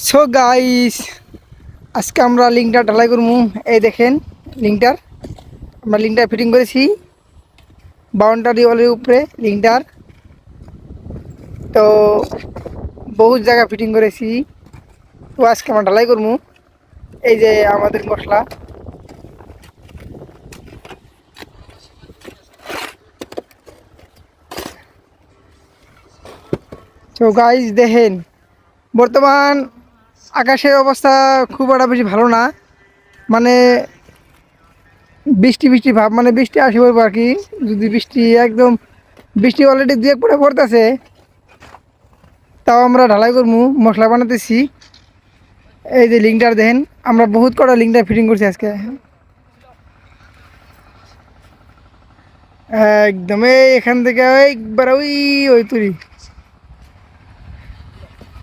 So guys, আজকে আমরা লিঙ্কটা ঢালাই করবো। এই দেখেন লিঙ্কটার, আমরা লিঙ্কটা ফিটিং করেছি বাউন্ডারি ওয়ালের উপরে লিঙ্কটার। তো বহুত জায়গা ফিটিং করেছি, তো আজকে আমরা ঢালাই করবো। এই যে আমাদের মশলা, তো গাইস দেখেন বর্তমান আকাশের অবস্থা খুব একটা বেশি ভালো না, মানে বৃষ্টি বৃষ্টি ভাব, মানে বৃষ্টি আসে বলবো আর কি। যদি বৃষ্টি একদম বৃষ্টি অলরেডি দু এক পরে পড়তেছে, তাও আমরা ঢালাই করবো, মশলা বানাতেছি। এই যে লিঙ্কটার দেখেন, আমরা বহুত কটা লিঙ্কটা ফিটিং করছি আজকে। একদম এই এখান থেকে একবার ওই ওই তুলি